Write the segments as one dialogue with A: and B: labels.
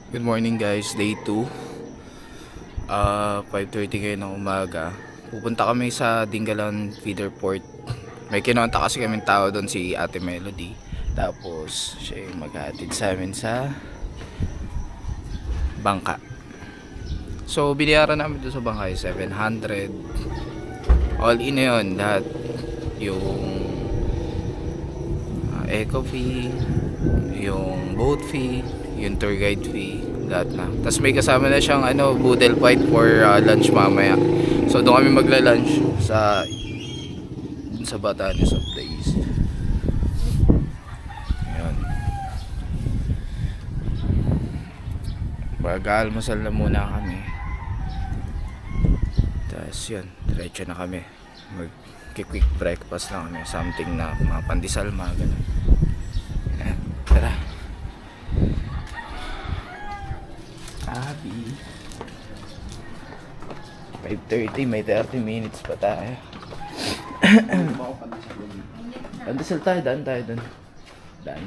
A: Good morning guys, day 2. 5:30 ngayon ng umaga. Pupunta kami sa Dingalan Feeder Port. May kinonta kasi kaming tao doon, si Ate Melody. Tapos siya yung maghahatid sa amin sa bangka. So binayaran namin doon sa bangka ay 700. All in na yun, lahat. Yung eco fee, yung boat fee, yung tour guide fee, lahat na. Tapos may kasama na siyang boodle fight for lunch mamaya. So doon kami magla-lunch sa Batanes of the East. Ayun. Mag-almusal na muna kami. Tapos yun, diretso na kami. Mag-quick breakfast na kami. Something na mga pandesal, mga ganun. Ayan, tara. Abi 5:30, may 30 minutes pa tayo. Pandesal tayo, daan tayo dun. Daan.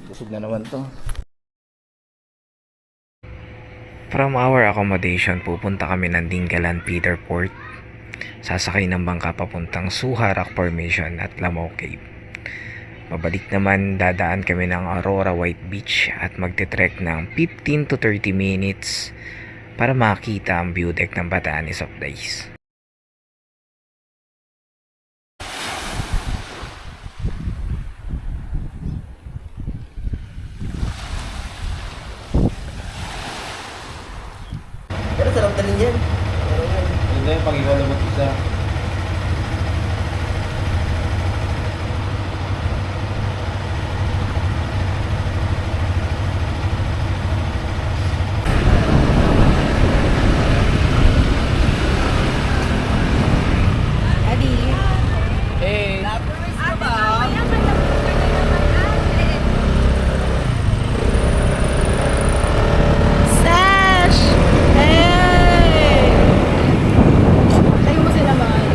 A: Busog na naman to. From our accommodation, pupunta kami ng Dingalan Feeder Port. Sasakay ng bangka papuntang Suha Rock Formation at Lamau Cave. Pabalik naman, dadaan kami ng Aurora White Beach at magte-trek ng 15 to 30 minutes para makita ang view deck ng Batanes of the East.
B: Pero sarap dalhin yan.
C: Hindi, pag ikaw lang mag-isa.
B: Adi.
A: Hey!
B: Sash! Hey! Tayo mo sila mga.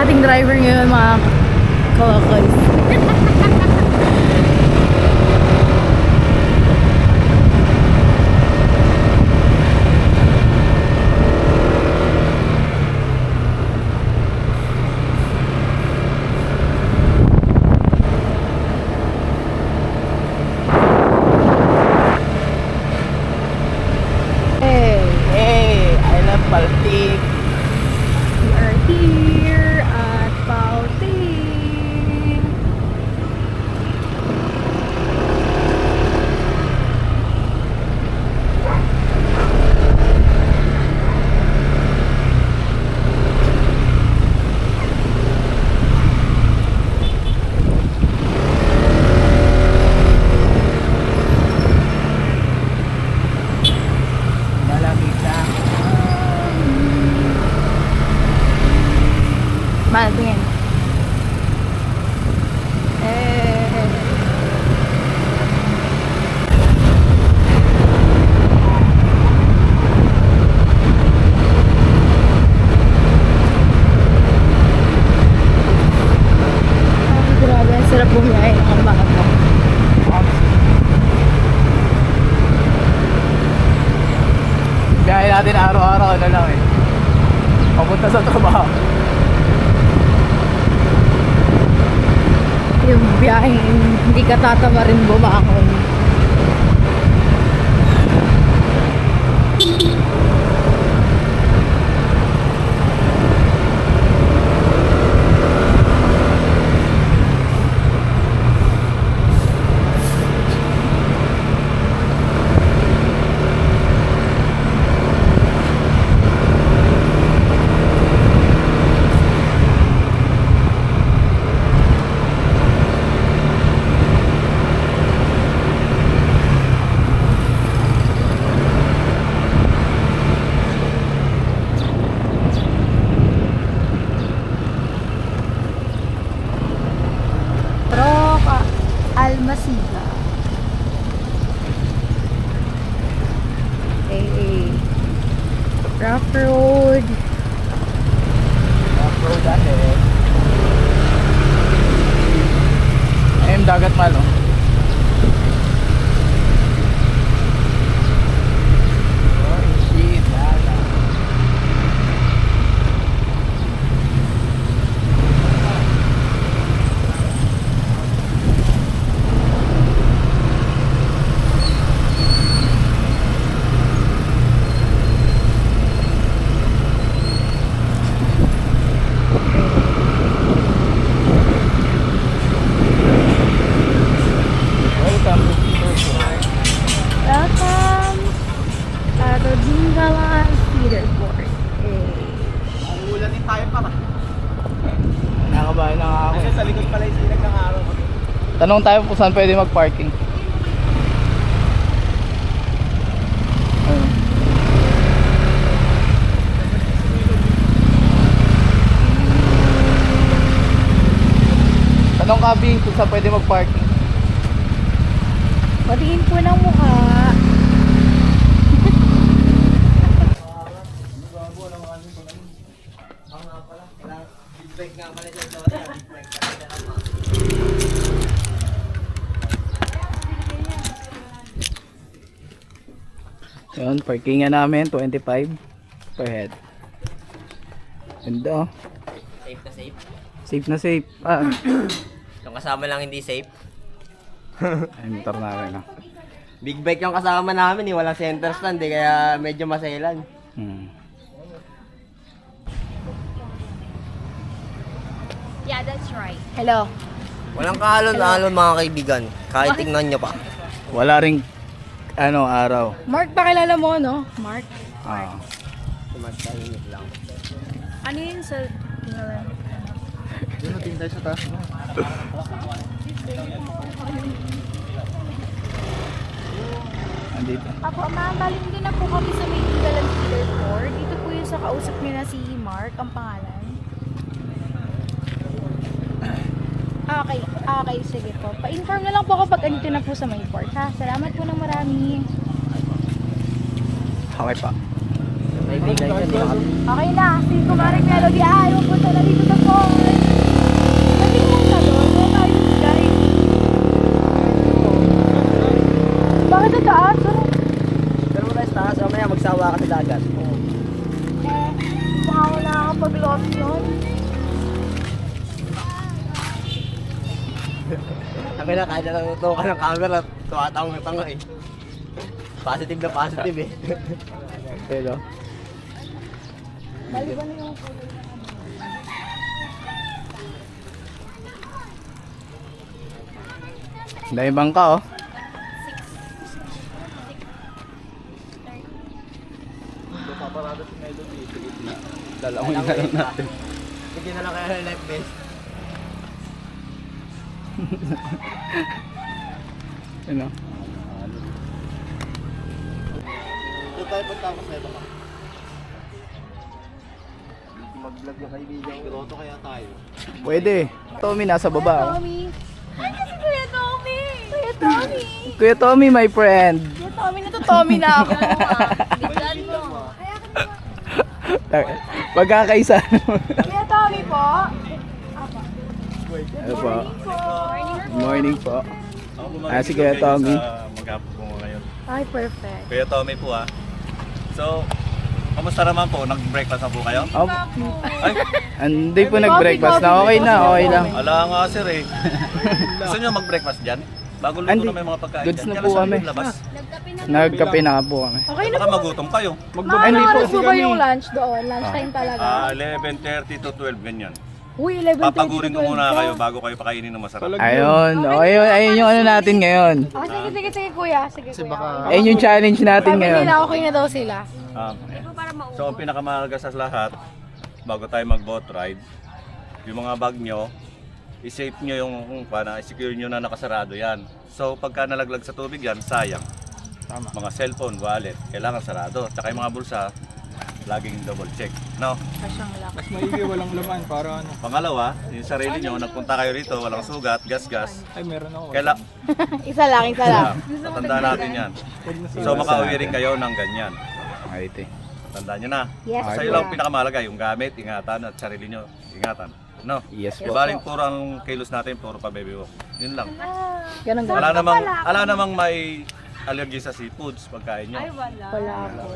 B: Ating driver ngayon, mga kawakoys.
A: Hey! I love Baltic!
B: We are here at Pauting.
A: Malamig na.
B: Mahal tingin. Eh. Grabe, ang sarap bumiyahe ng umaga.
A: Biyahe natin araw-araw na lang eh. Papunta sa trabaho.
B: Yung biyaheng hindi ka tatama rin bumakon.
D: dagat malo. Oh shit, dagat. Welcome to Peterport.
B: Welcome to Dingalan Feeder Port.
C: Ulanin tayo pa ba?
D: Nakabahan na nga ako.
C: Kasi sa likod pala yung sinag ng araw.
D: Tanong tayo kung saan pwede mag-parking. Ayun. Tanong ka, Bing, kung saan pwede mag-parking.
B: Patingin po ng mukha.
C: Big nga pala siya ito.
D: Yun, parkingan namin, 25 per head. Ganda oh.
E: Safe na safe.
D: Safe na safe. Ah,
E: Yung kasama lang hindi safe.
D: ay motor namin ah.
E: Big bike yung kasama namin eh. Walang center stand eh. Kaya medyo maselan.
B: Yeah, that's right. Hello.
E: Walang kahalon-alon mga kaibigan. Kahit tingnan nyo pa.
D: Wala ring araw.
B: Mark, pakilala mo, no? Mark.
D: Ah.
E: Tumagtahimik lang.
B: Ano yun sa Dingalan?
C: Doon natin tayo sa taas.
D: Andito.
B: Ako, ma'am, din na po kami sa may Dingalan Feeder Port. Dito po yung sa kausap niyo na si Mark, ang pangalan. Okay, sige po. Pa-inform na lang po ako pag andito na po sa may port, ha? Salamat po ng marami.
D: Okay pa.
E: Kaibigan ka din kami.
B: Okay na, sige ko Maring Melody. Ayaw po na dito sa port. Pwede mo na doon. Wala tayo, guys. Bakit sa taas?
E: Pero muna sa taas. Mamaya magsawa ka sa dagat.
B: Baka ako nakakapag-lost yun.
E: Sabi na kahit natutuwa ka ng camera. Tuwatang eh. Positive na positive eh.
D: Pero,
B: Maliban na yung
D: dahil bangka oh.
C: Paparada si Melody.
D: Dalawang na lang natin.
E: Hindi na lang kaya life best.
D: Ano?
C: Doon tayo pagtapos na ito.
E: Mag-vlog yung kaibigan.
C: Grotto kaya tayo.
D: Pwede. Tommy nasa baba oh.
B: Tommy. Ano si Kuya Tommy? Kuya Tommy.
D: Kuya Tommy, my friend.
B: Kuya Tommy, Tommy na ako. Biglan mo.
D: Pagkakaisa.
B: Kuya Tommy po.
D: Ano po?
B: Morning
D: Good morning po.
F: Ako po
D: Si Kuya Tommy.
F: Maghapon po ngayon.
B: Ay, perfect.
F: Kuya Tommy po ah. So, kamusta naman po? Nag-breakfast na po kayo?
D: Oh,
F: Ay,
D: hindi po nag-breakfast na. Okay na, okay lang.
F: ala nga sir eh. Gusto nyo mag-breakfast dyan? Bago luto
D: Andi,
F: na may mga pagkain
D: goods
F: dyan.
D: na
F: Kaya
D: po
F: sa
D: kami.
F: labas.
D: Nagkape na po kami.
B: Okay na
F: Baka
B: po.
F: magutom kayo.
B: Mga
D: Hindi
B: ano
D: po,
B: oras po ba yung lunch doon? Lunch time talaga?
F: 11:30 to 12 ganyan.
B: Uy, 11:30
F: Papagurin ko
B: to 12
F: muna
B: ka.
F: kayo bago kayo pakainin ng masarap.
D: Ayun, ayun yung ano natin ngayon.
B: Sige, kuya. Sige, kuya.
D: Ayun yung challenge natin
B: Sabi
D: ngayon.
B: nila, okay na daw sila.
F: So, ang pinakamahalaga sa lahat, bago tayo mag-boat ride, yung mga bag nyo, i-safe nyo yung i-secure nyo na nakasarado yan. So, pagka nalaglag sa tubig yan, sayang. Mga cellphone, wallet, kailangan sarado. Tsaka yung mga bulsa, laging double check. No?
C: Mas maigi walang laman para ano.
F: Pangalawa, yung sarili nyo, nagpunta kayo rito, walang sugat, gas-gas.
C: Ay, meron ako.
B: Isa lang.
F: Tatandaan natin yan. So, makauwi rin kayo ng ganyan.
D: Ayun eh.
F: Tandaan nyo na.
B: Yes,
F: Sa iyo lang pinakamahalaga, yung gamit, ingatan at sarili nyo, ingatan. No?
D: Yes po.
F: Baling puro ang kilos natin, puro pa baby walk. Yun lang.
B: Ganun
F: Wala namang may allergy sa seafoods pagkain nyo.
B: Wala.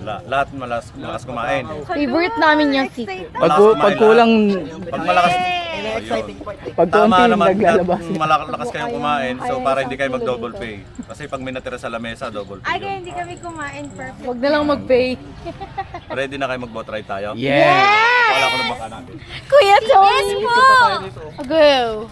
F: Wala. Lahat malakas kumain.
B: Favorite namin yung seafood.
D: Pag kulang,
F: Pag malakas,
E: Exciting
F: ayun.
E: part eh.
D: pag
F: Tama
D: konti
F: naman,
D: naglalabas.
F: malakas kayong kumain, so para hindi kayo mag-double pay. Kasi pag may natira sa lamesa, double pay yun.
G: Hindi kami kumain perfect.
B: Huwag na lang mag-pay.
F: Ready na kayo mag-boat ride tayo?
D: Yeah!
F: Wala ko na baka natin.
B: Kuya Tony! Yes po! Go!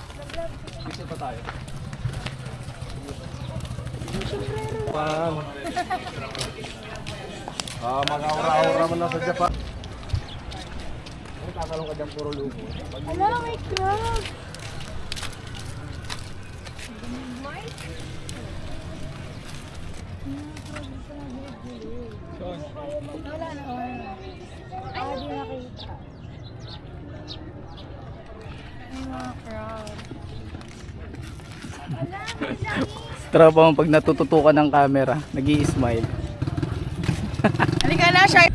C: Mga aura-aura mo na sa Japan.
B: Ala, may crab! Wala na, wala. Ay, di nakita. May mga crab.
D: Tropa mo pag natututukan ng camera, nag-i-smile.
B: Halika na, Shark!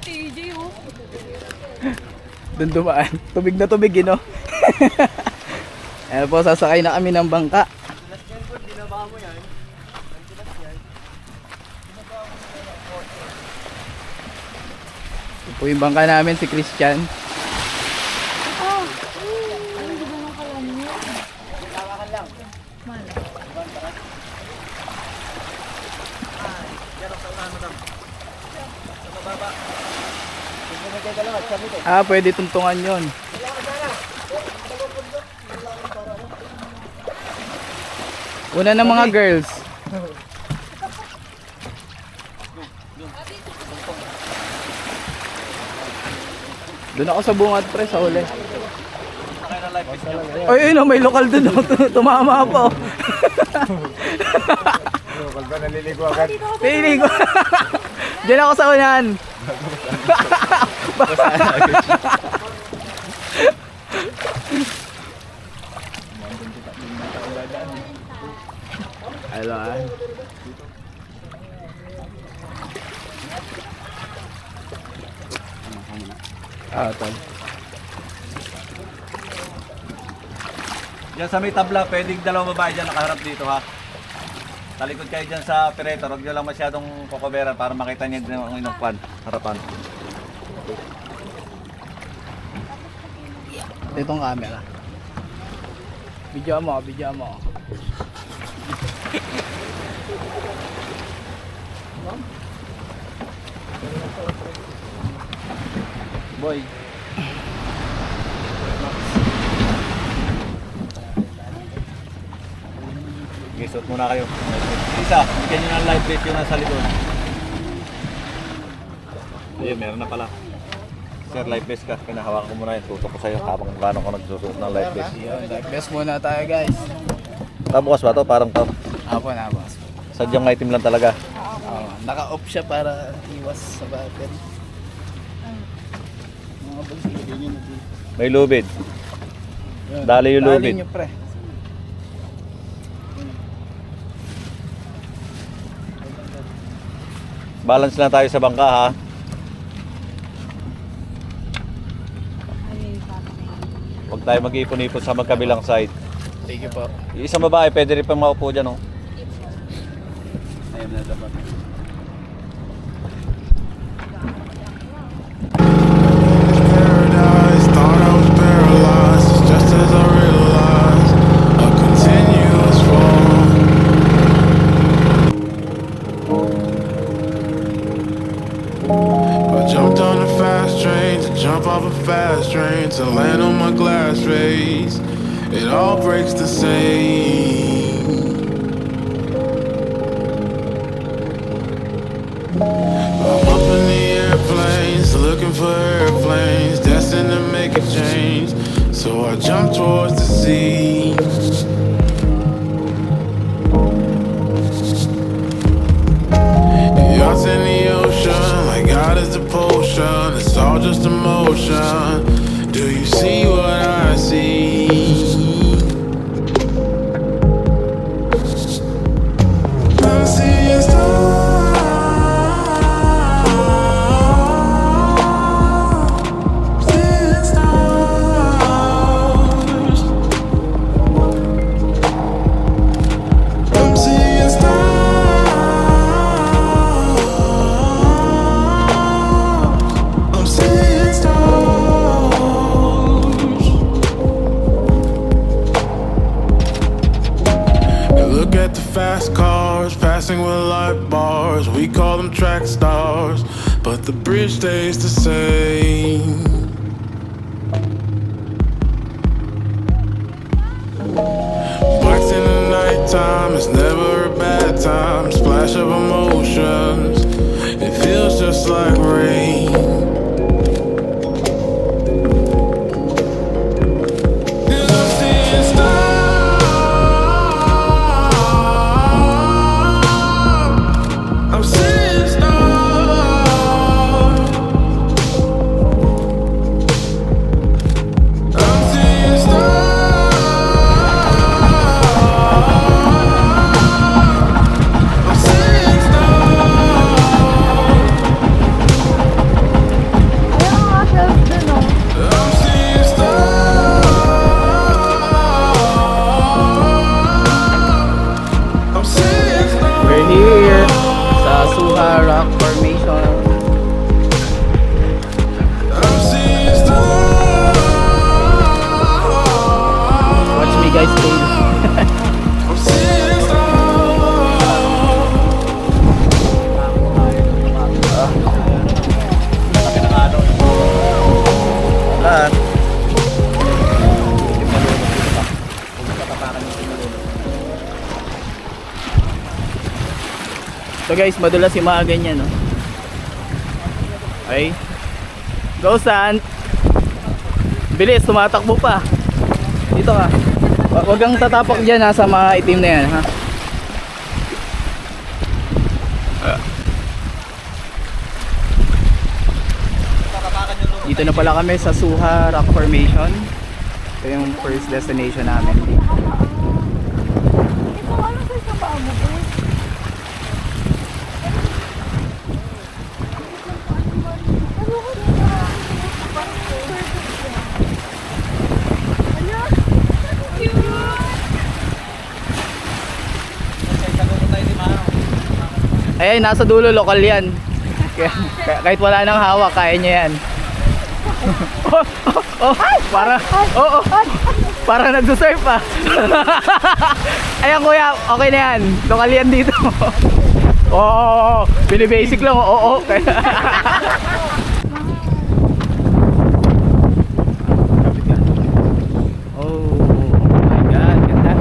B: TJ, oh.
D: Doon dumaan. Tubig na tubig, no? Ayan po, sasakay na kami ng bangka. Ito po yung bangka namin, si Christian. Pwede tuntungan yon. Una ng mga girls. Doon ako sa bungad pre, sa uli. Ay, may lokal doon. Tumama po.
C: Lokal ba naliligo agad?
D: Naliligo. Diyan ako sa unahan. Hello. Tol.
F: Diyan sa may tabla, pwedeng dalawang babae dyan nakaharap dito ha. Talikod kayo dyan sa operator, huwag nyo lang masyadong kukuberan para makita niya din ang inong harapan.
D: Itong camera. Video mo. Boy.
F: Okay, suot muna kayo. Isa, bigyan nyo ng live bait yung nasa likod. Ayun, meron na pala. Sir, live vest ka. Pinahawakan ko muna yun. Tutok ko sa'yo habang gano'n ko nagsusuot ng live vest.
D: Yun, like best muna tayo guys.
F: Bukas ba to? Parang to.
D: Apo na boss.
F: Sadyang item lang talaga.
D: Naka-off siya para iwas sa battery.
F: May lubid. Dali yung lubid.
D: Dali nyo pre.
F: Balance lang tayo sa bangka ha. Huwag tayo mag-ipon-ipon sa magkabilang side.
D: Thank you po.
F: Yung isang babae, pwede rin pang maupo dyan oh.
D: Ayun na dapat.
H: Paradise, thought I was paralyzed. It's just as I realized a continuous fall. I jumped on a fast train to jump off a fast train to land on my glass face. It all breaks the same. I'm up in the airplanes, looking for airplanes, destined to make a change. So I jump towards the sea. Yachts in the ocean, like God is the potion. It's all just a ocean. Do you see what I see? I'm seeing stars. Seeing stars. I'm seeing stars. I'm seeing stars. And look at the fast cars passing with light bars. We call them track stars, but the bridge stays the same. Blacks in the nighttime, it's never a bad time. Splash of emotions, it feels just like rain. And I'm seeing stars. I'm seeing stars. I'm seeing stars. I'm seeing stars.
B: Ayun nga, shelf dun, oh.
H: I'm seeing stars. I'm seeing stars.
D: We're here sa Suha Rock Formation.
H: I'm seeing stars.
D: Watch me guys play.
H: I'm seeing
F: Lahat.
D: So guys, madalas yung mga ganyan, no? Okay. Go, Sant! Bilis, tumatakbo pa. Dito ka. Huwag kang tatapak dyan, ha, sa mga itim na yan, ha? Dito na pala kami sa Suha Rock Formation. Ito yung first destination namin.
B: Ito, ano sa isang paa mo, eh?
D: Ay, nasa dulo, lokal yan. Kahit wala nang hawak, kaya niya yan. Para nagsusurf pa. Ayan kuya, okay na yan. Lokal yan dito. Oo, basic lang. Oo. Oh my God, ganda.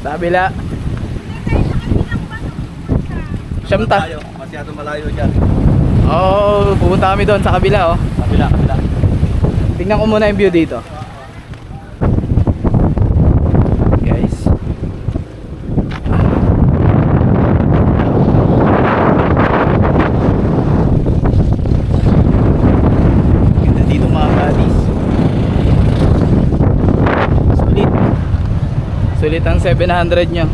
D: Sa kabila. Siyamta.
F: Masyado malayo dyan.
D: Oh, pupunta kami doon sa kabila, oh.
F: Kabila.
D: Tingnan ko muna yung view dito. Guys. Ganda dito mga buddies. Sulit ang 700 nyo.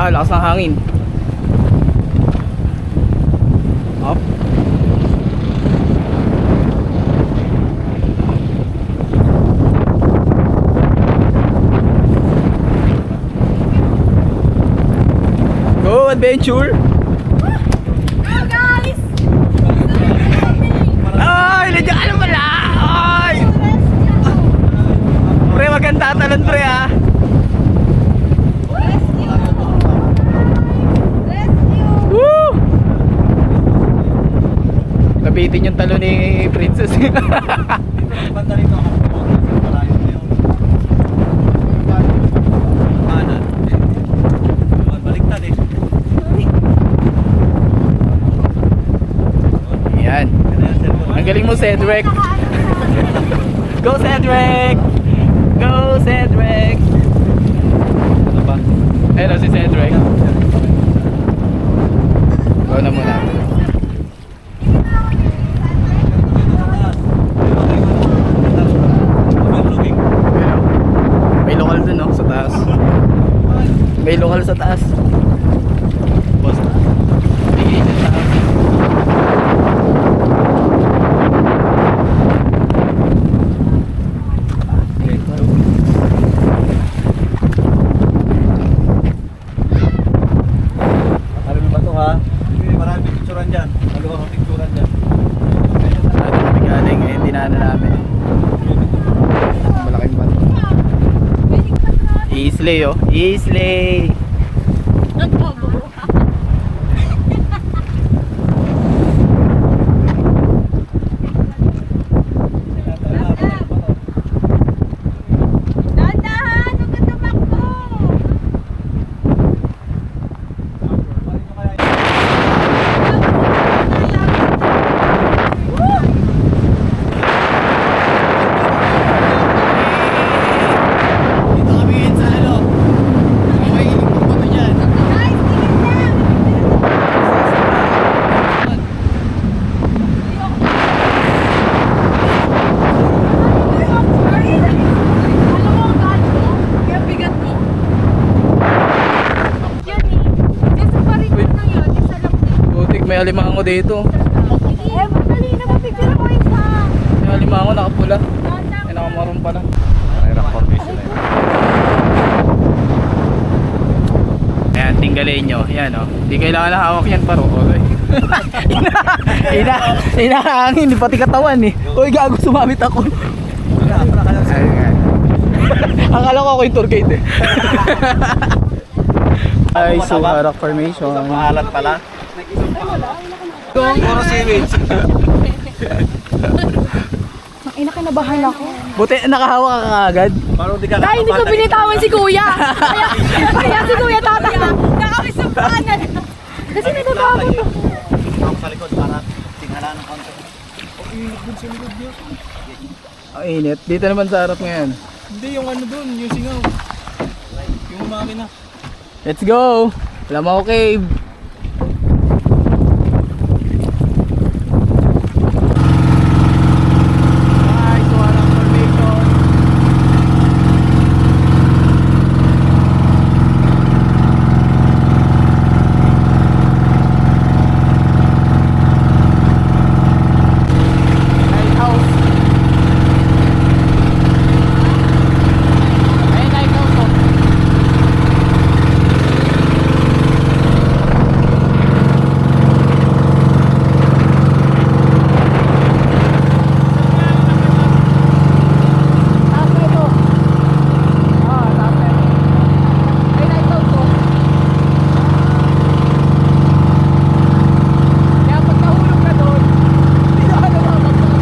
D: Lakas ng hangin. Up. Go adventure.
B: Guys!
D: Ay, nandiyan ka na pala. Ay. Pre, wag kang tatalon, pre, ha. Woo! Kapitin yung talo ni Princess.
F: Banda rito ako. Malayo na yun. Kanan. Baliktad eh.
D: mo, Cedric. Go, Cedric! Go, Cedric! Ano ba? Ayun na si Cedric. Go na muna. May lokal dun, no? Sa taas. May lokal sa taas. Bigay sa taas.
F: Ano ba ito ha? Maraming picturean dyan. Maluwang picturean dyan.
D: Ano kami galing, eh, dinaanan namin. Malaking bato. Islay, oh. Islay!
B: Dahan-dahan, huwag ka tumakbo.
D: Dito kami ngayon sa ano? May iling pang bato dyan.
B: Guys, tingin lang. Alam mo ang gato mo? Kaya bigat mo. Yun eh. Kasi pa rin yun lang yun. Isa lang din.
D: Butik, may alimango dito.
B: Eh, madali na mapicture ko isa.
D: May alimango nakapula.
B: Dahan-dahan.
D: May nakamaroon pala.
F: Ay, rock formation na yun.
D: Ayan, tinggalin nyo. Ayan, oh. Hindi kailangan na hawak yan, paro. Okay. Inahangin, pati katawan eh. Uy, gago, sumamit ako. Akala ko ako yung tour guide eh. Ay, Suharak Formation.
F: Maalat pala. Puro seaweed.
B: Ang ina, kinabahan ako.
D: Buti, nakahawak ka agad.
F: Parang di ka
B: Dahil hindi ko binitawan si kuya. Kaya si kuya tatakbo. Nakawis sa paanan. Kasi natatakot ko.
F: Ako sa likod para tingala ng konti.
D: Ang init. Dito naman sa harap ngayon.
C: Hindi, yung ano dun, yung singaw. Yung makina.
D: Let's go! Lamao Cave! Bye, Suharak Formation! Lighthouse! Ayun, lighthouse po! Taas na ito. Taas na ito. Ayun, lighthouse po. Kaya pag nahulog ka doon, hindi na ka lumabagsak.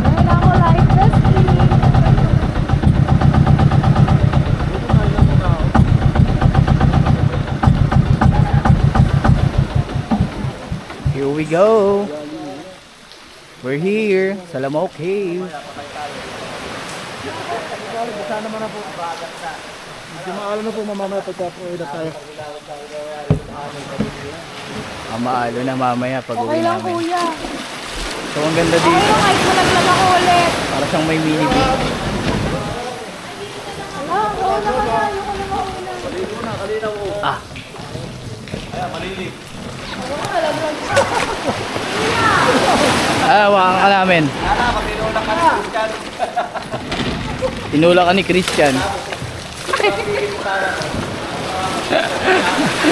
B: Ayun ako, life rescue.
D: Here we go! We're here sa Lamao Cave.
C: Medyo maalam na po mamamaya pagka-uwi na tayo.
D: Maalo na mamaya pag
B: Okay
D: uwi
B: lang
D: namin.
B: kuya.
D: So ang ganda
B: Okay
D: dito.
B: lang kahit malaglag ako ulit.
D: Para siyang may mini beach.
B: Ah, oo naman na. Ayoko na mauna.
D: Ah, hawakan ka namin. Tinulak ka ni Christian.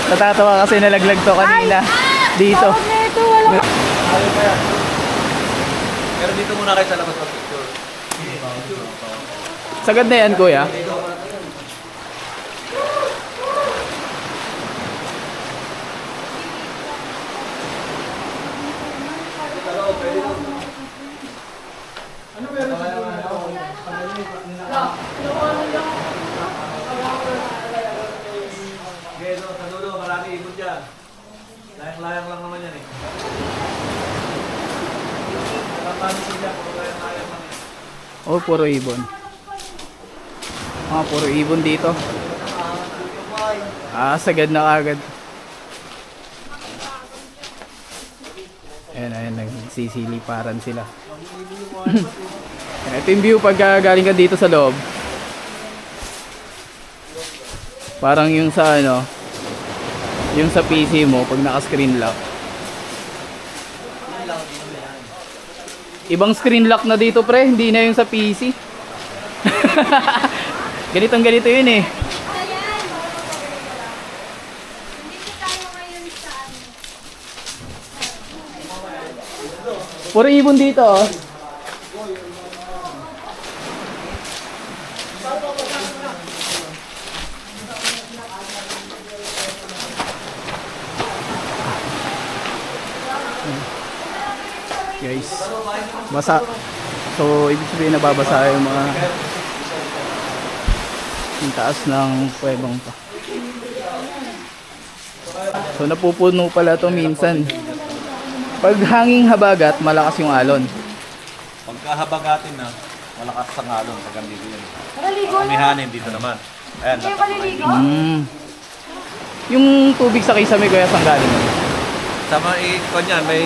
D: Natatawa kasi nalaglag to kanina. Dito.
B: Tawag na ito. Wala.
F: Pero dito muna kayo sa labas mag-picture.
D: Sagad na yan, kuya.
F: Okay, no, sa dulo, marami ikot dyan. Layang-layang lang naman yan eh. Marami ko dyan, puro layang-layang lang yan.
D: Oh, puro ibon. Puro ibon dito. Sagad na agad. Ayan, nagsisiliparan sila. Ito yung view pag galing ka dito sa loob. Parang yung sa yung sa PC mo pag naka-screen lock. Ibang screen lock na dito pre, hindi na yung sa PC. Ganito yun eh. Puro ibon dito oh. Guys, basa. So, ibig sabihin nababasa yung mga yung taas ng puwebang pa. So, napupuno pala to minsan. Pag hanging habagat, malakas yung alon.
F: Pagkahabagatin na, malakas ang alon pag andito yun.
B: Nakaligo na.
F: Kamihanin dito naman. Ayan,
B: Kayo kaliligo?
D: Yung tubig sa kisame kuya saan galing?
F: sa may kanyan, may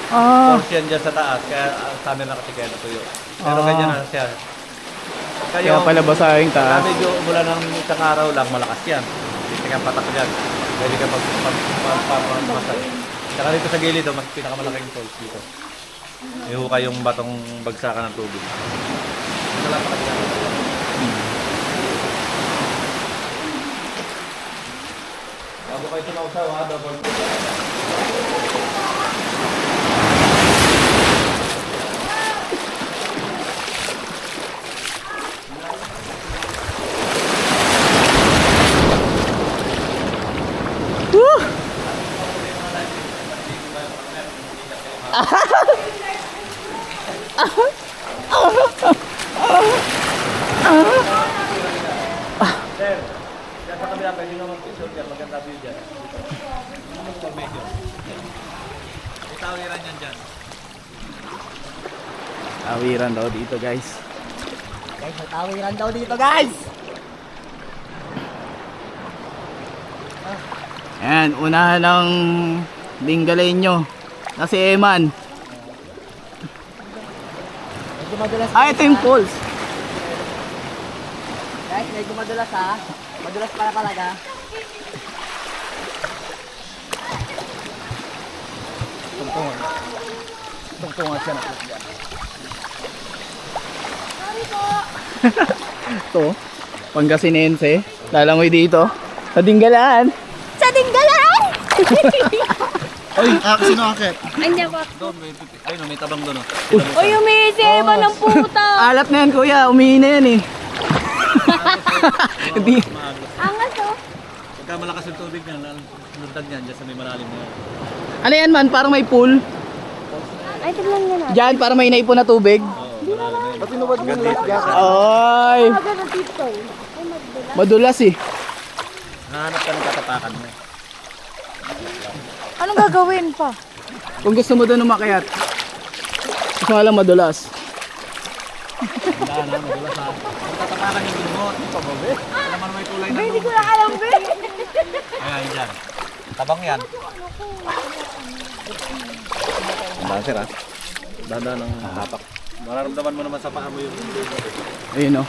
F: portion dyan sa taas, kaya sa amin na kasi kaya natuyo. Pero ganyan na siya.
D: Kaya pala basa yung taas.
F: Medyo mula ng isang araw lang, malakas yan. Hindi kang patak dyan. Pwede ka magpapasay. Saka dito sa gilid, mas pinakamalaking falls dito. Ihuka yung batong bagsakan ng tubig. Wala pa kasi. Bago kayo tunausaw ha, double. Sir, dyan sa kabila, pwede naman picture dyan, maganda view dyan. Medyo. May tawiran yan dyan.
D: Awiran daw dito guys.
E: Guys, may tawiran daw dito guys!
D: Ayan, unahan ng Dingalenyo na si Eman.
E: Medyo madulas.
D: Ito yung falls.
E: Guys, medyo madulas ha. Madulas para talaga.
D: Tungtungan siya na.
B: Sorry po.
D: Ito, Pangasinense. Lalangoy dito. Sa Dingalan.
B: Sa Dinggalan!
C: Ay, sino akit?
B: Andiyan po.
F: Doon, may tabang doon.
B: Uy, umisi. Iba ng puta.
D: Alat na yan kuya, umihin na yan eh. Hindi.
B: Angas oh.
F: Pagka malakas yung tubig niyan, lundag niyan, dyan sa may malalim mo.
D: Ano yan man, parang may pool.
B: Ay, tignan nyo na.
D: Diyan, parang may naipon na tubig.
F: Oo, malalim yan.
C: Ba't tinubad mo yung life jacket?
D: Ay,
B: Agad ang tiptoe. Ay, magdala.
D: madulas eh.
F: Nahanap ka ng katapakan mo.
B: Anong gagawin pa?
D: Kung gusto mo doon umakyat. Gusto nga lang madulas.
F: ano, madulas ha. Tatapakan yung gulungot. Alam mo may kulay na
B: Hindi ko na alam, be.
F: Ayan, dyan. Tabang yan. Dahan sir ha. Dahan ng hapak. Mararamdaman mo naman sa paa mo yung
D: Ayun o.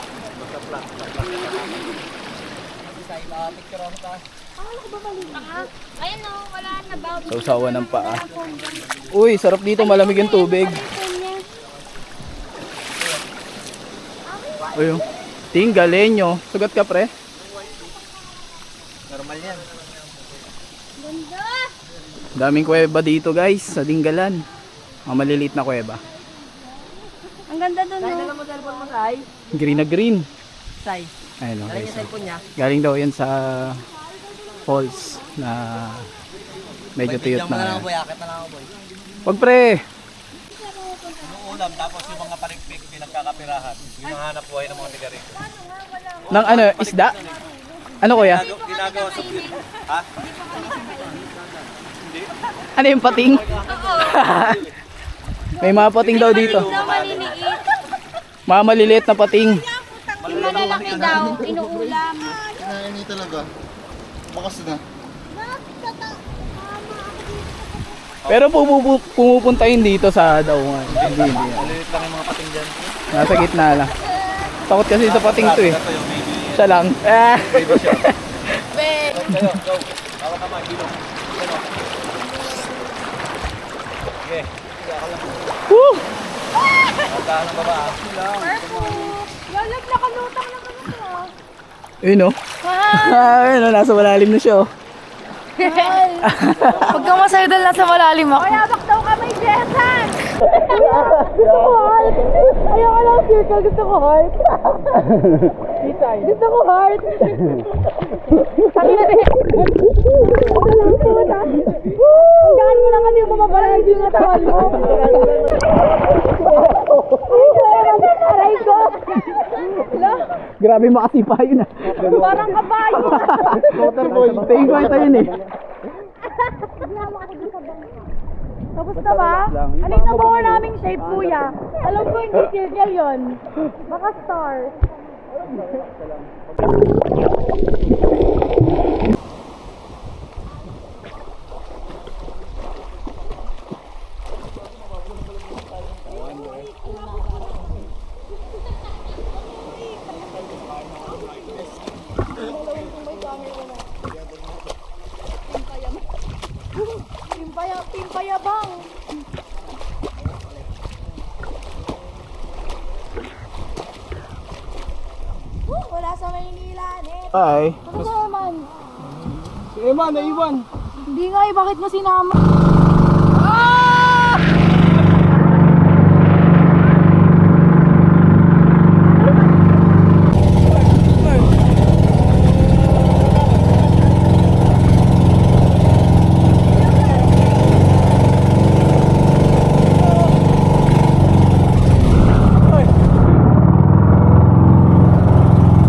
B: Ayun o, wala na ba?
D: Sausawan ng paa. Uy, sarap dito, malamig yung tubig. Ayun. Ting, galenyo. Sugat ka pre.
E: Normal yan.
B: Ganda.
D: Daming kuweba dito guys, sa Dinggalan. Mga maliliit na kuweba.
B: Ang ganda dun,
E: Tay,
B: no?
E: dala mo cellphone mo, Tay.
D: Green na green.
E: Tay,
D: Ayun o
E: dala
D: guys.
E: niya cellphone niya.
D: Galing daw yan sa falls na medyo tuyot
E: Bigyan mo na lang
D: na.
E: ako, boy. Akit na lang ako, boy.
D: Wag pre.
F: yung ulam, tapos yung mga palikpik, pinagkakapirahan. Yung mga hanap buhay ng mga tiga rito.
D: Nang ano, isda? Ano kuya?
F: Ginagawa sa ha?
D: Ano yung pating? May mga pating daw dito.
B: Na maliliit.
D: Mga maliliit na pating.
B: Yung malalaki daw, inuulam.
C: Kinain talaga. Bakas na.
D: Pero pumupunta yun dito sa daungan. Hindi.
F: Maliit lang yung mga pating dyan.
D: Nasa gitna lang. Takot kasi sa pating to eh.
F: Ito yung baby.
D: Siya lang.
F: Baby siya.
B: Be.
F: Kayo, go. Ako naman, kilo. Okay.
D: Woo!
F: Pagkahan ng baba.
B: Lalag nakalutang na kami to.
D: Ayun o. Ayun o, nasa malalim na siya oh.
B: Huwag kang masaya dahil nasa malalim ako. Mayabak daw kami, Jessan! Gusto ko heart! Ayoko lang circle, gusto ko heart! Gusto ko heart! Tangina din! Ang gaan mo lang kasi bumabalansi yung katawan mo! Aray ko!
D: Grabe makasipa yun ah.
B: Parang kabayo!
D: Waterboy. Tingin ko ito yun eh.
B: Tapos na ba? Anong nabawa naming shape, kuya? Alam ko hindi circle yun. Baka star. Pimpayabang. Wala sa Maynila, net.
D: Ay.
B: Ano sa naman?
D: Si Eman, naiwan.
B: Hindi nga eh, bakit mo sinama?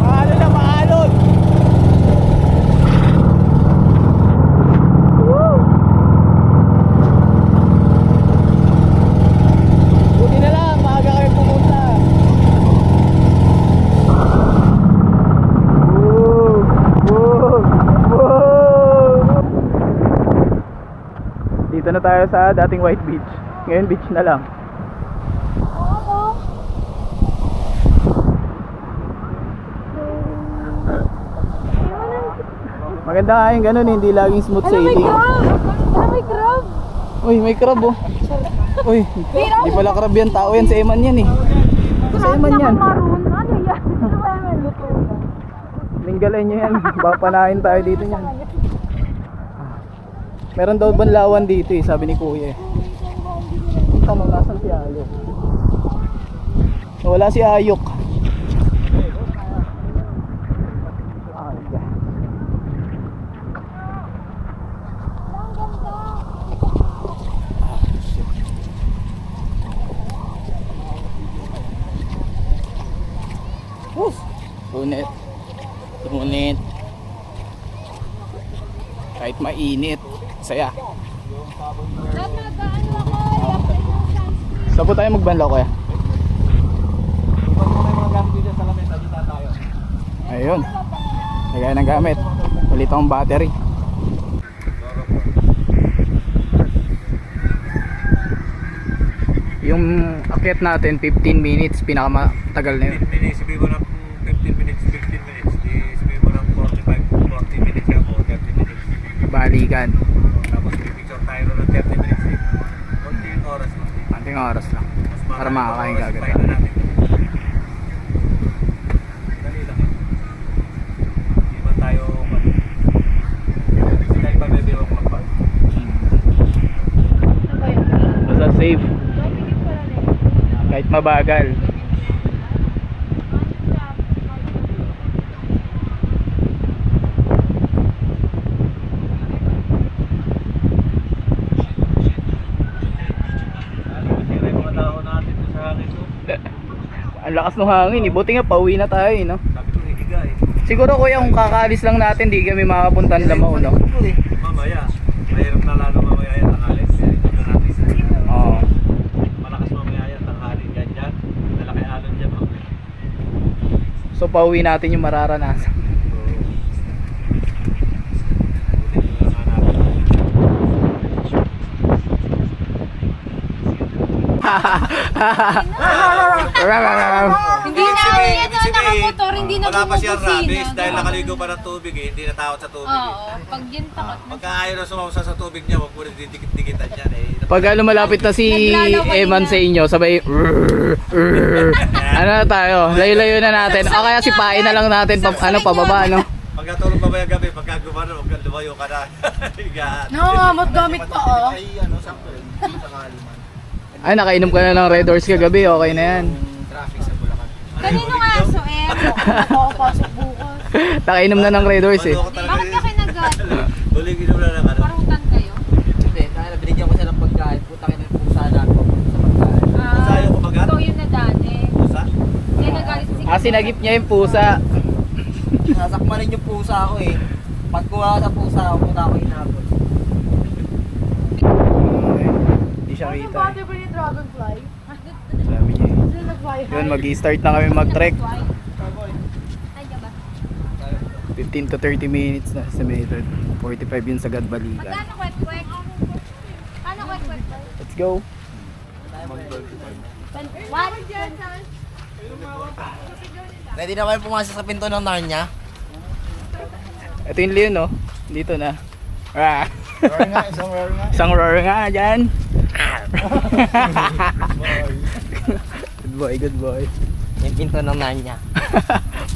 D: Maalo na, maalon. Buti na lang, maaga kayo pumunta. Dito na tayo sa dating White Beach. Ngayon beach na lang. Maganda nga yung ganun, hindi laging smooth sailing.
B: May crab!
D: Uy, may crab oh. Uy, di pala crab yan, tao yan, sa Eman yan eh. Sa Eman yan.
B: Maroon, ano yan? Ano ba yan?
D: Linggalay nyo yan, papanahin tayo dito yan. Meron daw banlawan dito eh, sabi ni kuya eh. Ang tanong, nasan si Ayok? Wala si Ayok. Tunit. Tunit. Kahit mainit. Saya.
B: Nag-ano ako,
D: Saan po tayo magbanlaw kuya? Ayun. Lagay ng gamit. Ulit akong battery. Yung akyat natin 15 minutes, pinakamatagal na yun.
F: 15 minutes, sabi mo ng 15 minutes, 15 minutes. Di sabi mo ng 45, 40 minutes ako, 30 minutes.
D: Balikan.
F: Tapos pipicture tayo ng 30 minutes. Konting oras lang.
D: Anting oras lang.
F: Mas
D: Para makakain ka agad.
F: pahinga natin. Dali lang eh. Hindi man tayo dahil pa may biwak magpag.
D: Basta safe. Kahit mabagal.
F: Masira yung mga tao natin sa hangin ko.
D: Ang lakas ng hangin eh. Buti nga pauwi na tayo eh, no?
F: Sabi ko hihiga eh.
D: Siguro kuya kung kakaalis lang natin, di kami makapuntan Lamao, no?
F: Mamaya, mahirap na lalo mamaya yan tanghali. Kaya ito na natin.
D: Oo.
F: Malakas mamaya yan tanghali. Yan dyan. Malaki alon dyan mamaya.
D: So pauwi natin yung mararanasan.
B: Hindi na yan yung nakamotor, hindi na
F: Wala pa siyang rabies
B: bumubusina.
F: dahil nakaligo pa ng tubig eh. Hindi natakot sa tubig eh.
B: Oo, pag yun takot na.
F: Pagka ayaw na sumausa sa tubig niya, huwag mo rin didikit-dikitan dyan eh.
D: Pag lumalapit na si
B: Naglalaway
D: Eman
B: na.
D: sa inyo, sabay ano na tayo, layo-layo na natin. O kaya sipain na lang natin pababa, no?
F: Pagka tulog pa ba yung gabi, pagka gumano, huwag kang lumayo ka na. Higaan.
B: Nangangamot gamit pa, oh.
D: Ay, nakainom ka na ng Red Horse kagabi, okay na yan.
B: Kanino nga aso, eh? Ako pasok bukas.
D: Nakainom na ng Red Horse eh.
B: Bakit ka kinagat?
F: Huling inom na lang ano.
B: Parutan kayo?
E: Hindi, dahil binigyan ko siya ng pagkain. Puta ka ng pusa na ako sa pagkain.
F: Pusa yung kumagat?
B: Ikaw yung nadali.
F: Pusa?
B: Hindi nagalit si
D: Ah, sinagip niya yung pusa.
E: Sasakmanin yung pusa ako eh. Pag kuha ka sa pusa ako, puta ako inabot.
D: Hindi siya kita.
B: Body ba yung dragonfly?
D: Sabi niya eh.
B: Sila nag-fly
D: Yun, mag-start na kami mag-trek.
B: Ay, ka ba?
D: 15 to 30 minutes na estimated. 45 yun sa Gadbalikan.
B: Magkano kwek-kwek? Ano kwek-kwek?
D: Let's go.
B: What?
E: Ready na kayo pumasok sa pinto ng Narnia?
D: Ito yung Leon, no? Dito na. Ah.
C: Roar nga, isang roar nga.
D: Isang roar nga dyan. Good boy, good boy.
E: Yung pinto ng Narnia.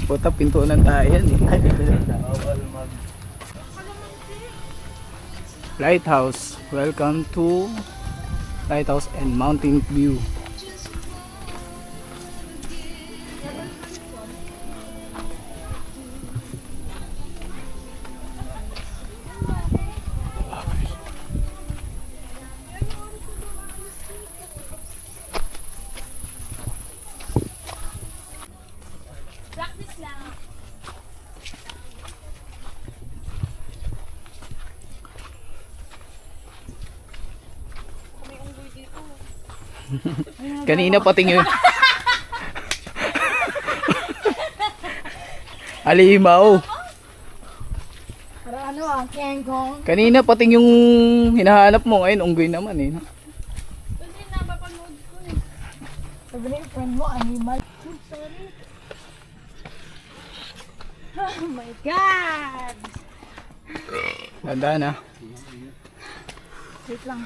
D: Puta, pintunan tayo yan eh. Lighthouse. Welcome to Lighthouse and Mountain View.
B: Practice lang.
D: Kanina pating yun. Alimaw.
B: Para ano ang kengkong.
D: Kanina pating yung hinahanap mo, ngayon unggoy naman eh.
B: Kasi napapanood ko eh. Sabi na yung friend mo, animal. Sorry. Oh my God!
D: Ganda na.
B: Wait lang.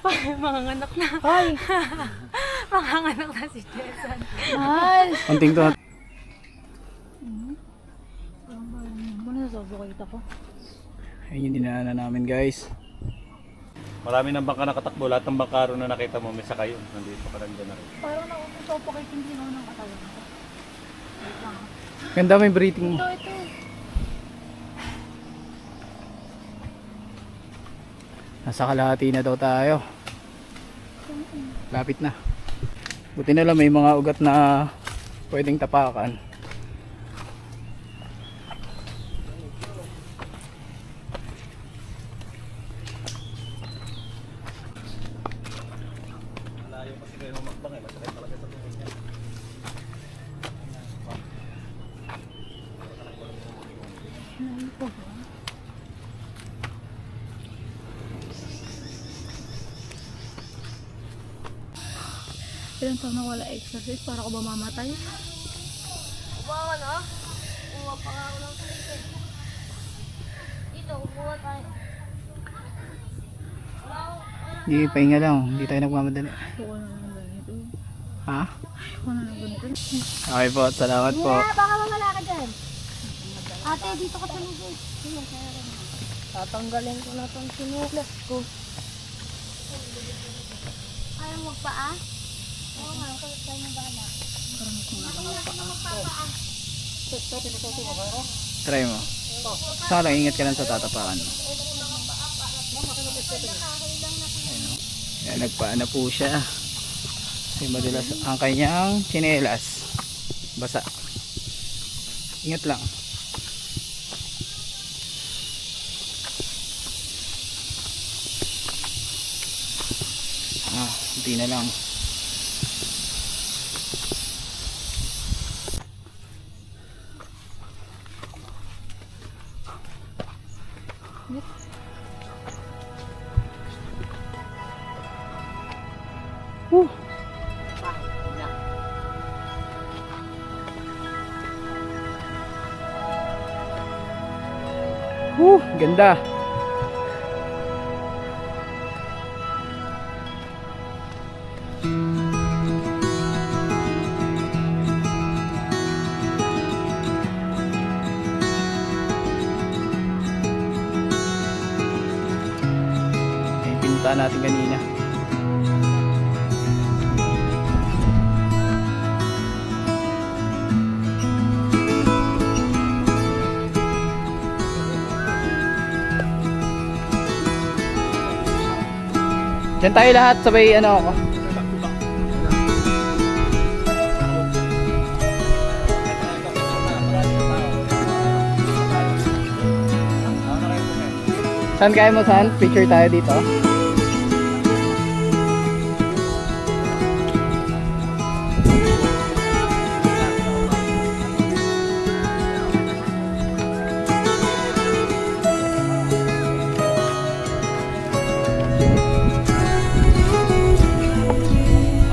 B: Ay, manganganak na. Ay! Manganganak na si Jason. Mahal!
D: Unting to.
B: Muna nasobo ko kita ko.
D: Ayun yung dinaanan namin guys.
F: Marami ng bangka nakatakbo. Lahat ng bangka ron na nakita mo, may saka yun. Nandito ka nandiyan na rin.
B: Parang nakukusopo kay hindi naman ng katawan ko. Wait lang.
D: Ganda may breathing mo.
B: Ito.
D: Nasa kalahati na daw tayo. Lapit na. Buti na lang may mga ugat na pwedeng tapakan.
B: Ilan taon na wala exercise para ko ba mamatay?
G: Kumawa na? Kuha pa nga ako ng salitin. Dito, kukuha tayo.
D: Hindi, pahinga lang. Hindi tayo nagmamadali.
B: Ayoko na ng ganito.
D: Ha?
B: Ayoko na ng ganito.
D: Okay po, salamat po.
G: Baka mamala ka dyan. Ate, dito ka tumigil. Tatanggalin ko na itong sinuklas ko. Ayaw magpaa? Oo nga, kapit tayo ng bala.
D: Try mo. Saka lang, ingat ka lang sa tatapakan mo. Ayan, nagpaana po siya. Kasi madalas ang kanyang tsinelas. Basa. Ingat lang. Hindi na lang. Ganda. Ay, pinunta natin kanina. Diyan tayo lahat, sabay ano ako. Saan kaya mo, saan? Picture tayo dito.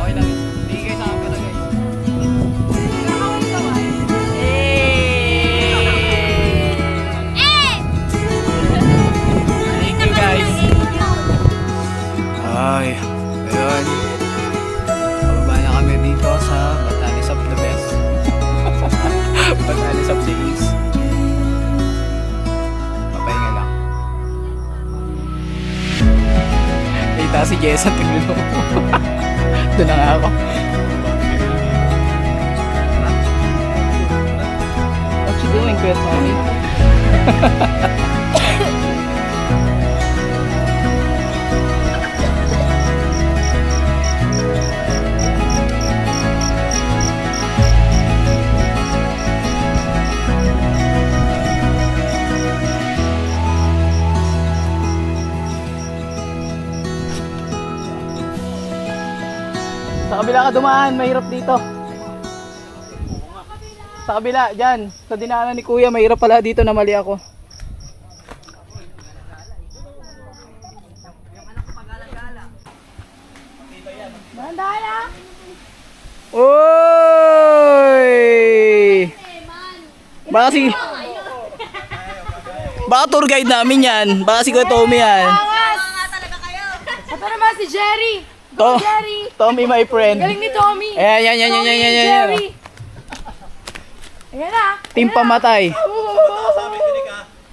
D: Okay lang. Hindi kayo sa akin pala, guys. Thank you, guys. Ay, ayun. Pababa na kami dito sa Batanes of the Best. Batanes of the East. Papahinga lang. Kita si Jessa, tignan mo. Doon na nga ako. What you doing, Kuya Tommy? Sa kabila ka dumaan, mahirap dito. Sa kabila, dyan. Sa dinaanan ni Kuya, mahirap pala dito na mali ako.
B: Mandala!
D: Oy! Baka tour guide namin yan. Baka si Kuya Tommy yan.
B: Ito naman si Jerry! Jerry!
D: Tommy, my friend.
B: Galing ni Tommy!
D: Ayan, yan.
B: Jerry! Ayan na!
D: Team pamatay.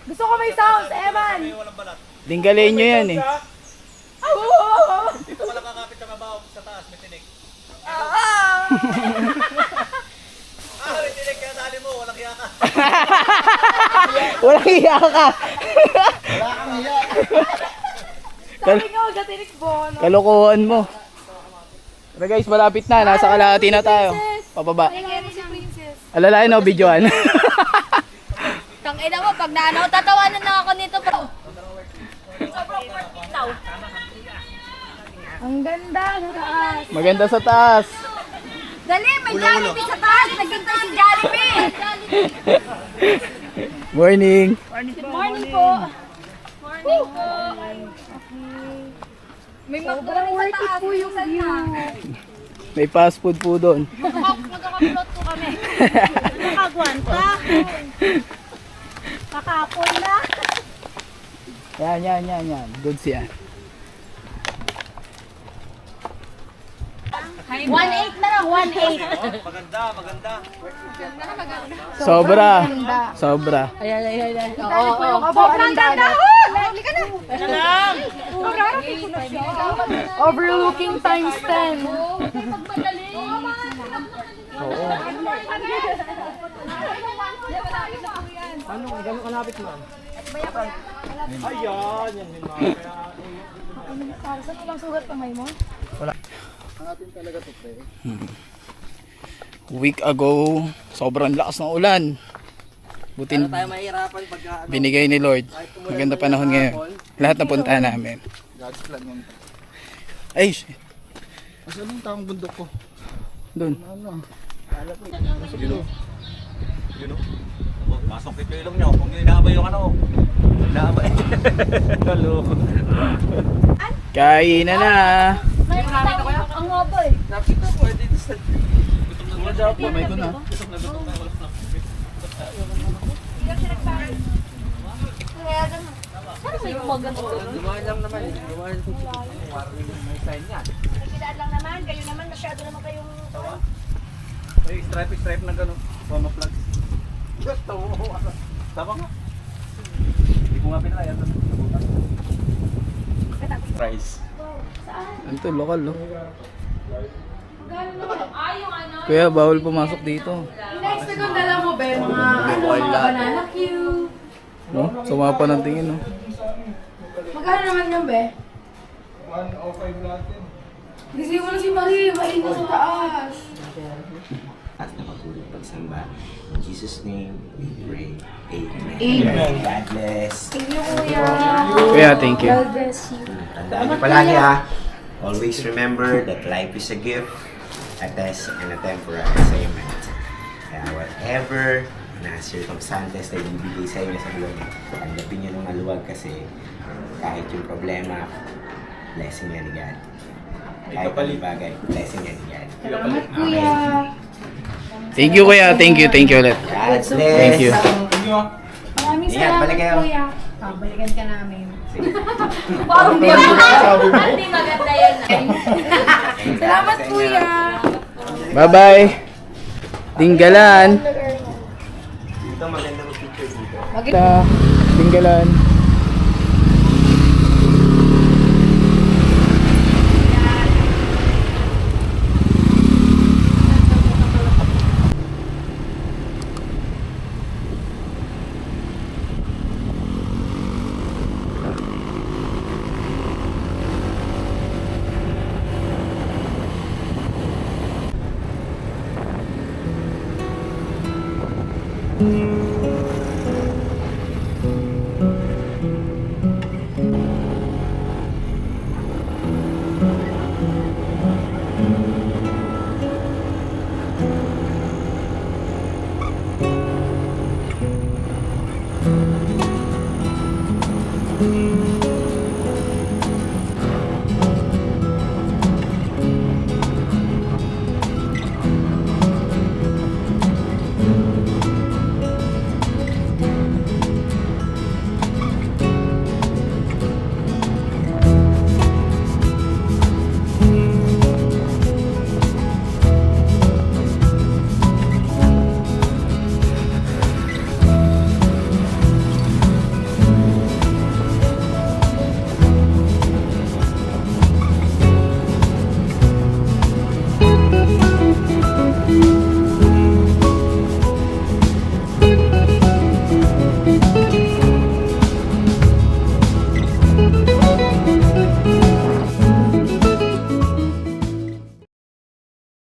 B: Gusto ko may sounds, Evan!
D: Dinggalin nyo yan eh.
F: Dito pala kakapit sa mabaw sa taas, may tinik. May tinik kaya dali mo, walang hiya ka.
D: Walang hiya ka.
B: Sabi nga, gatinik bono.
D: Kalokohan mo. Pero guys, malapit na. Nasa kalahati na tayo. Pababa.
B: Nangyari si Princess.
D: Alalayan o, videoan.
G: Tangina mo, pag naano, tatawanan na ako nito pa. Sobrang portitaw.
B: Ang ganda sa taas.
D: Maganda sa taas.
G: Dali, may Jollibee sa taas. Naghintay si Jollibee.
D: Morning.
B: Good morning po.
G: Morning po.
B: May magdala sa taas. Po yung view.
D: May fast food po doon.
G: Magkakaplot po kami. Nakagwanta. Kakapon na.
D: Yan. Goods yan.
G: 1.8 na lang, 1.8.
D: Sobra.
B: Sobrang ganda. Overlooking times 10. Saan walang sugat kamay mo?
D: Week ago, sobrang lakas ng ulan. Butin
E: Tayo mahirapan pagka
D: binigay ni Lord. Maganda panahon ngayon. Lahat na punta namin.
C: God's plan yun.
D: Ay, shit.
C: Asan yung taong bundok ko?
D: Doon.
F: Pasok ito ilong nyo. Kung inaabay yung ano. Inaabay. Halo.
D: Kain na na.
G: Ang haba eh.
D: Kamay ko na.
G: Saan may maganda to?
E: Dumaan lang naman. May sign niya.
G: Nagkidaan lang naman. Kayo naman masyado naman kayong...
F: Ay, stripe na gano'n. Mama plug. Tama nga. Hindi ko nga pinalaya. Price.
D: Ano to, lokal, no? Kuya, bawal pumasok dito.
B: Next na kung dala mo, be, mga banana cue.
D: No? Sumapa ng tingin, no?
B: Magkano naman yan, be? 105 natin. Gising mo na si Marie, mainit sa taas.
I: At na matulog pagsamba. In Jesus' name, we pray. Amen. God bless.
B: Thank you, kuya.
D: Kuya, thank you.
B: God bless you.
I: Tandaan niyo palagi always remember that life is a gift, a test, and a temporary assignment. Kaya whatever na circumstances na ibibigay sa inyo sa buhay, tanggapin niyo ng maluwag kasi kahit yung problema, blessing yan ni God. Kahit ang bagay, blessing yan ni God.
B: Salamat, kuya.
D: Thank you, kuya. Thank you ulit.
I: God bless.
D: Thank you.
B: Maraming
I: Ingat,
B: salamat,
I: balik kayo.
B: kuya. Balikan ka namin.
G: Parang hindi maganda yan.
B: Salamat, kuya.
D: Bye-bye. Dinggalan.
I: Dito magandang picture dito.
D: Dinggalan.